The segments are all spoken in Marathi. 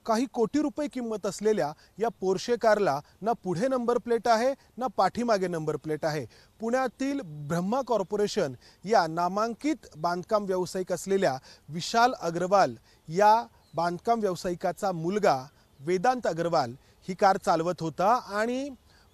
काही कोटी रुपये किंमत असलेल्या या पोर्शे कारला ना पुढे नंबर प्लेट आहे ना पाठीमागे नंबर प्लेट आहे। पुण्यातील ब्रह्मा कॉर्पोरेशन या नामांकित बांधकाम व्यावसायिक असलेल्या विशाल अग्रवाल या बांधकाम व्यावसायिकाचा मुलगा वेदांत अग्रवाल ही कार चालवत होता आणि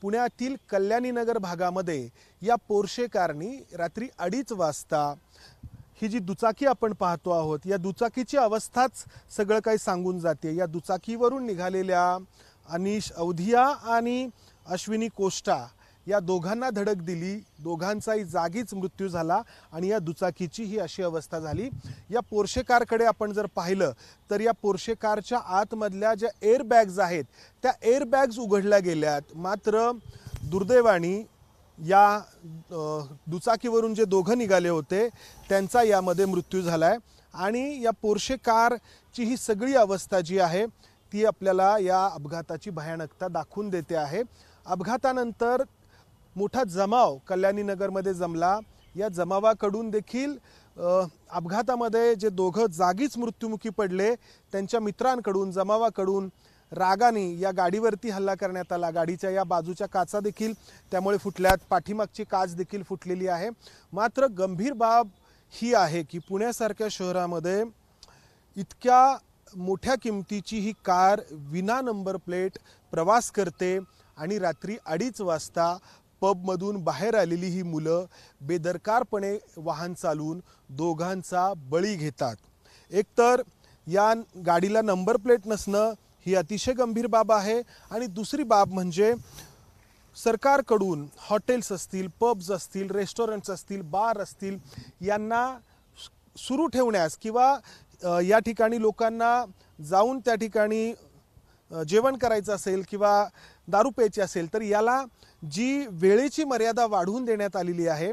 पुण्यातील कल्याणीनगर भागामध्ये या पोर्शे कारनी रात्री 2:30 वाजता ही जी दुचाकी आपण पाहतो आहोत या दुचाकीची अवस्थाच सगळं काही सांगून जाते। या दुचाकीवरून निघालेल्या अनिश अवधिया आणि अश्विनी कोष्टा या दोघांना धडक दिली, दोघांचाही जागीच मृत्यू झाला आणि या दुचाकीची ही अशी अवस्था झाली। या पोर्शे कारकडे आपण जर पाहिलं तर या पोर्शे कारच्या आतमधल्या ज्या एअर बॅग्स आहेत त्या एअर बॅग्स उघडल्या गेल्यात, मात्र दुर्दैवाने या दुचाकीवरून जे दोघं निघाले होते त्यांचा यामध्ये मृत्यू झालाय आणि या पोर्शे कारची ही सगळी अवस्था जी आहे ती आपल्याला या अपघाताची भयानकता दाखवून देते आहे। अपघातानंतर मोठा जमाव कल्याणीनगरमध्ये जमला। या जमावाकडून देखील अपघातामध्ये जे दोघं जागीच मृत्युमुखी पडले त्यांच्या मित्रांकडून जमावाकडून रागाने या गाडीवरती हल्ला करण्यात आला। गाडीच्या या बाजूच्या काचा देखील त्यामुळे फुटल्यात, पाठीमागची काच देखील फुटलेली आहे। मात्र गंभीर बाब ही आहे की पुण्यासारख्या शहरामध्ये इतक्या मोठ्या किमतीची ही कार विना नंबर प्लेट प्रवास करते आणि रात्री 2:30 वाजता पबमधून बाहेर आलेली ही मुलं बेदरकारपणे वाहन चालवून दोघांचा बळी घेतात। एकतर या गाडीला नंबर प्लेट नसणं ही अतिशय गंभीर बाब आहे आणि दुसरी बाब म्हणजे सरकारकडून हॉटेल्स असतील, पब्स असतील, रेस्टॉरंट्स असतील, बार असतील यांना सुरू ठेवण्यास किंवा या ठिकाणी लोकांना जाऊन त्या ठिकाणी जेवण करायचं असेल किंवा दारू प्यायची असेल तर याला जी वेळेची मर्यादा वाढवून देण्यात आलेली आहे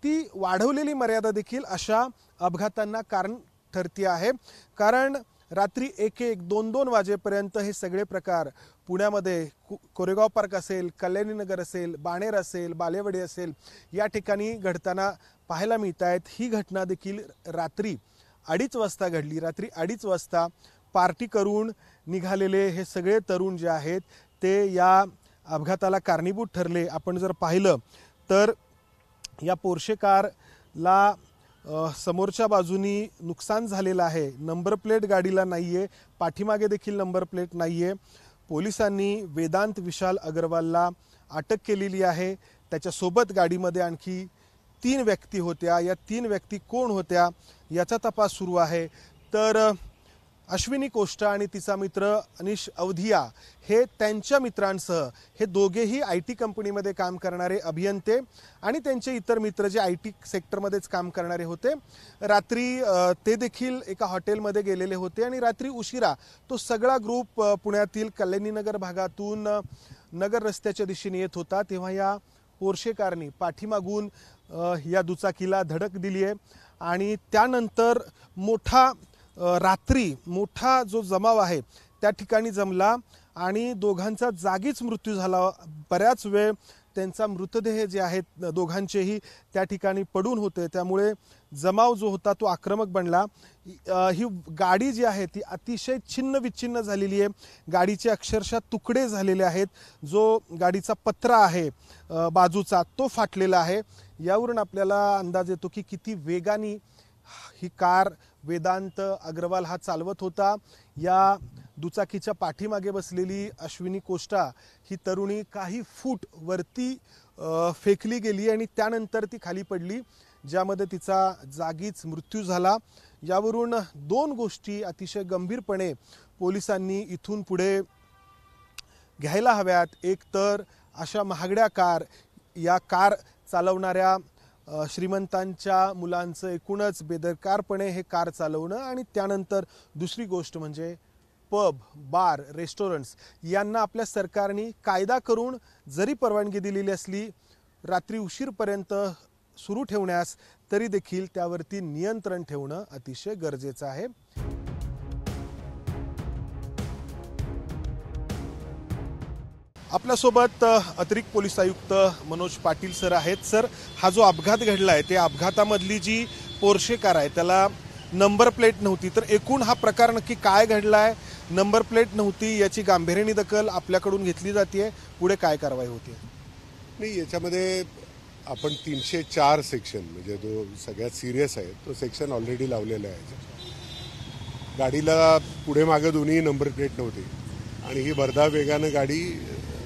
ती वाढवलेली मर्यादा देखील अशा अपघातांना कारण ठरते आहे। कारण रात्री 1-1, 2-2 वाजेपर्यंत हे सगळे प्रकार पुण्यामध्ये कोरेगाव पार्क असेल, कल्याणीनगर असेल, बाणेर असेल, बालेवाडी असेल या ठिकाणी घडताना पाहायला मिळत आहेत। ही घटना देखील रात्री 2:30 वाजता घडली। रात्री 2:30 वाजता पार्टी करून निघालेले हे सगळे तरुण जे आहेत ते या अपघाताला कारणीभूत ठरले। आपण जर पाहिलं तर या पोर्शे कारला समोरच्या बाजूनी नुकसान झालेलं आहे। नंबर प्लेट गाडीला नाहीये, पाठीमागे देखील नंबर प्लेट नाहीये। पोलिसांनी वेदांत विशाल अग्रवालला अटक केलेली आहे। त्याच्यासोबत गाडीमध्ये आणखी 3 व्यक्ती होत्या। या 3 व्यक्ती कोण होत्या याचा तपास सुरू आहे। तर अश्विनी कोष्टा आणि तिचा मित्र अनिश अवधिया हे त्यांच्या मित्रांसह हे दोघेही IT कंपनीमध्ये काम करणारे अभियंते आणि त्यांचे इतर मित्र जे IT सेक्टरमध्येच काम करणारे होते। रात्री ते देखील एका हॉटेलमध्ये गेलेले होते आणि रात्री उशिरा तो सगळा ग्रुप पुण्यातील कल्याणीनगर भागातून नगर रस्त्याच्या दिशेने येत होता तेव्हा या पोर्शे कारने पाठीमागून या दुचाकीला धडक दिली आहे आणि त्यानंतर रात्री मोठा जो जमाव आहे त्या ठिकाणी जमला आणि दोघांचा जागीच मृत्यू झाला। बऱ्याच वेळ त्यांचा मृतदेह जे आहेत दोघांचेही त्या ठिकाणी पडून होते, त्यामुळे जमाव जो होता तो आक्रमक बनला। ही गाडी जी आहे ती अतिशय छिन्न विच्छिन्न झालेली आहे। गाडीचे अक्षरशः तुकडे झालेले आहेत। जो गाडीचा पत्रा आहे बाजूचा तो फाटलेला आहे। यावरून आपल्याला अंदाज येतो की किती वेगाने ही कार वेदांत अग्रवाल हा चालवत होता। या दुचाकीच्या पाठीमागे बसलेली अश्विनी कोष्टा ही तरुणी काही फूट वरती फेकली गेली आणि त्यानंतर ती खाली पडली, ज्यामध्ये तिचा जागीच मृत्यू झाला। यावरून 2 गोष्टी अतिशय गंभीरपणे पोलिसांनी इथून पुढे घ्यायला हव्यात। एक तर अशा महागड्या या कार चालवणाऱ्या श्रीमंतांच्या मुलांचं एकूणच बेदरकारपणे हे कार चालवणं आणि त्यानंतर दुसरी गोष्ट म्हणजे पब, बार, रेस्टॉरंट्स यांना आपल्या सरकारने कायदा करून जरी परवानगी दिलेली असली रात्री उशीरपर्यंत सुरू ठेवण्यास, तरी देखील त्यावरती नियंत्रण ठेवणं अतिशय गरजेचं आहे। आपल्यासोबत अतिरिक्त पोलीस आयुक्त मनोज पाटील सर आहेत। सर, हा जो अपघात घडलाय त्या अपघातामधली जी पोर्शे कार आहे त्याला नंबर प्लेट नव्हती, तर एकूण हा प्रकार नक्की काय घडलाय नंबर प्लेट नव्हती याची गांभीर्याने दखल आपल्याकडून घेतली जाते, पुढे काय कारवाई होते? नाही, याच्यामध्ये आपण 304 सेक्शन म्हणजे जो सगळ्यात सिरियस आहे तो सेक्शन ऑलरेडी लावलेला आहे. गाडीला पुढे मागे दोन्ही नंबर प्लेट नव्हती आणि ही भरधाव वेगानं गाडी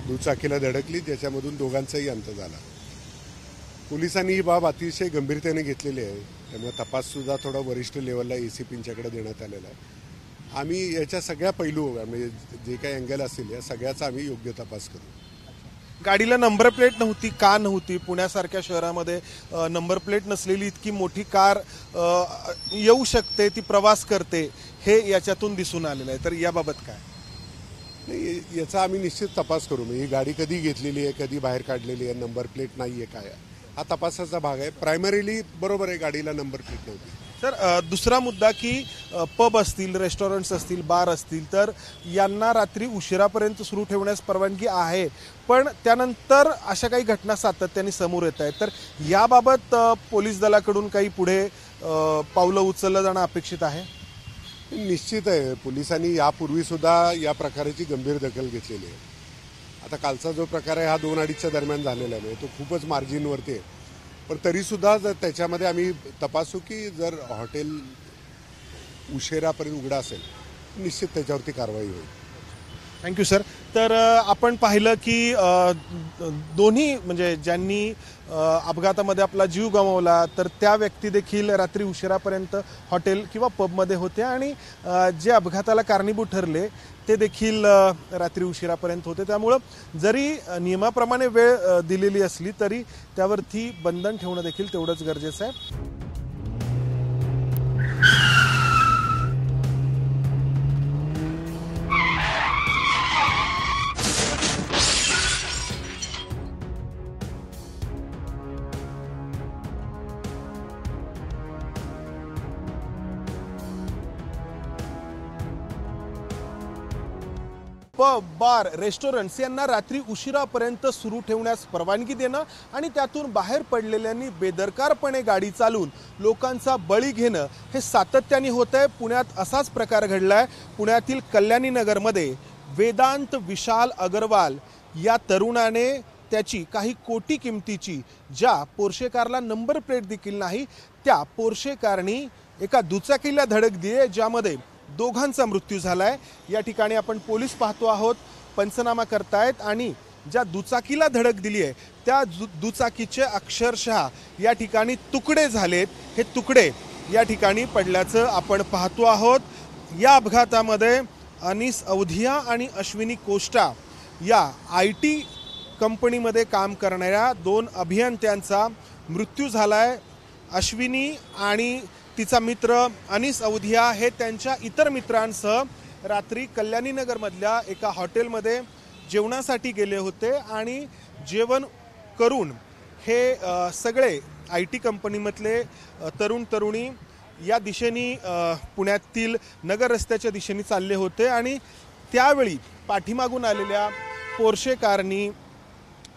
दुचाकीला धडकली, ज्याच्यामधून दोघांचाही अंत झाला. पोलिसांनी ही बाब अतिशय गंभीरतेने घेतलेली आहे, त्यामुळे तपाससुद्धा थोडा वरिष्ठ लेवलला ACPंच्याकडे देण्यात आलेला आहे. आम्ही याच्या सगळ्या पैलू म्हणजे जे काही अँगल असतील या सगळ्याचा आम्ही योग्य तपास करू. गाडीला नंबर प्लेट नव्हती का नव्हती? पुण्यासारख्या शहरामध्ये नंबर प्लेट नसलेली इतकी मोठी कार येऊ शकते, ती प्रवास करते, हे याच्यातून दिसून आलेलं आहे. तर याबाबत काय? नाही, याचा आम्ही निश्चित तपास करू. ही गाडी कधी घेतलेली आहे, कधी बाहेर काढलेली आहे, नंबर प्लेट नाही आहे, काय हा तपासाचा भाग आहे. प्रायमरीली बरोबर आहे, गाडीला नंबर प्लेट नव्हती. सर, दुसरा मुद्दा की पब असतील, रेस्टॉरंट्स असतील, बार असतील, तर यांना रात्री उशिरापर्यंत सुरू ठेवण्यास परवानगी आहे, पण त्यानंतर अशा काही घटना सातत्याने समोर येत आहेत. तर याबाबत पोलीस दलाकडून काही पुढे पावलं उचललं जाणं अपेक्षित आहे? निश्चित आहे. पोलिसांनी यापूर्वी सुद्धा या प्रकाराची गंभीर दखल घेतलेली आहे. आता कालचा जो प्रकार आहे हा 2-2:30च्या दरम्यान झालेला आहे, तो खूपच मार्जिनवरती आहे. पण तरीसुद्धा जर त्याच्यामध्ये आम्ही तपासू की जर हॉटेल उशिरापर्यंत उघडा असेल निश्चित त्याच्यावरती कारवाई होईल. Thank you sir. तर आपण पाहिलं की दोन्ही म्हणजे ज्यांनी अपघातामध्ये आपला जीव गमावला तर त्या व्यक्ती देखील रात्री उशिरापर्यंत हॉटेल किंवा पबमध्ये होते आणि जे अपघाताला कारणीभूत ठरले ते देखील रात्री उशिरापर्यंत होते. त्यामुळं जरी नियमाप्रमाणे वेळ दिलेली असली तरी त्यावरती बंधन ठेवणं देखील तेवढंच गरजेचं आहे. पब, बार, रेस्टॉरंट्स यांना रात्री उशिरापर्यंत सुरू ठेवण्यास परवानगी देणं आणि त्यातून बाहेर पडलेल्यांनी बेदरकारपणे गाडी चालवून लोकांचा बळी घेणं हे सातत्याने होत आहे. पुण्यात असाच प्रकार घडलाय. पुण्यातील कल्याणी नगरमध्ये वेदांत विशाल अग्रवाल या तरुणाने त्याची काही कोटी किमतीची ज्या पोर्शे कारला नंबर प्लेट देखील नाही त्या पोर्शे कारनी एका दुचाकीला धडक दिली, ज्यामध्ये दोघांचा मृत्यू झालाय. या ठिकाणी आपण पोलीस पाहतो आहोत, पंचनामा करतायत आणि ज्या दुचाकीला धडक दिली आहे त्या दुचाकीचे अक्षरशः या ठिकाणी तुकडे झालेत. हे तुकडे या ठिकाणी पडल्याचं आपण पाहतो आहोत. या अपघातामध्ये अनीस अवधिया आणि अश्विनी कोष्टा या IT कंपनीमध्ये काम करणाऱ्या 2 अभियंत्यांचा मृत्यू झालाय. अश्विनी आणि तिचा मित्र अनीस अवधिया हे त्यांच्या इतर मित्रांसह रात्री कल्याणी नगरमधल्या एका हॉटेलमध्ये जेवणासाठी गेले होते आणि जेवण करून हे सगळे IT कंपनीमधले तरुण तरुणी या दिशेने पुण्यातील नगर रस्त्याच्या दिशेने चालले होते आणि त्यावेळी पाठीमागून आलेल्या पोर्शे कारनी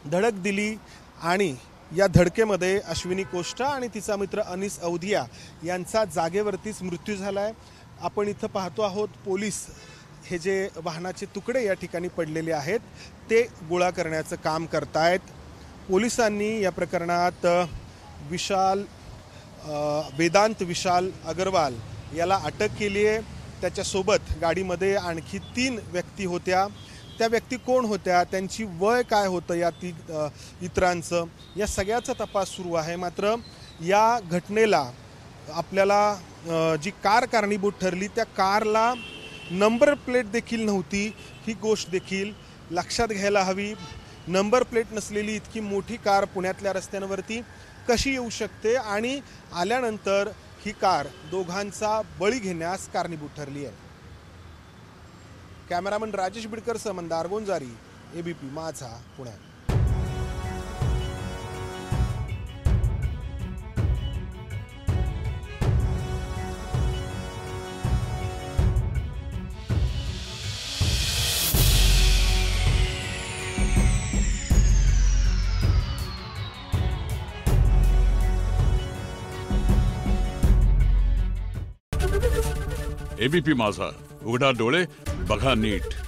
धडक दिली आणि या धडकेमध्ये अश्विनी कोष्टा आणि तिचा मित्र अनीस अवधिया यांचा जागेवरतीच मृत्यू झालाय. आपण इथं पाहतो आहोत पोलीस हे जे वाहनाचे तुकडे या ठिकाणी पडलेले आहेत ते गोळा करण्याचं काम करतायत. पोलिसांनी या प्रकरणात वेदांत विशाल अग्रवाल याला अटक केली आहे. त्याच्यासोबत गाडीमध्ये आणखी 3 व्यक्ती होत्या. त्या व्यक्ती कोण होत्या, त्यांची वय काय होतं या इतरांचं, या सगळ्याचा तपास सुरू आहे. मात्र या घटनेला आपल्याला जी कार कारणीभूत ठरली त्या कारला नंबर प्लेट देखील नव्हती, ही गोष्ट देखील लक्षात घ्यायला हवी. नंबर प्लेट नसलेली इतकी मोठी कार पुण्यातल्या रस्त्यांवरती कशी येऊ शकते आणि आल्यानंतर ही कार दोघांचा बळी घेण्यास कारणीभूत ठरली आहे. कॅमेरामन राजेश बिडकर मंदार गोंजारी, ABP माझा, पुणे. ABP माझा, उघडा डोळे बघा नीट.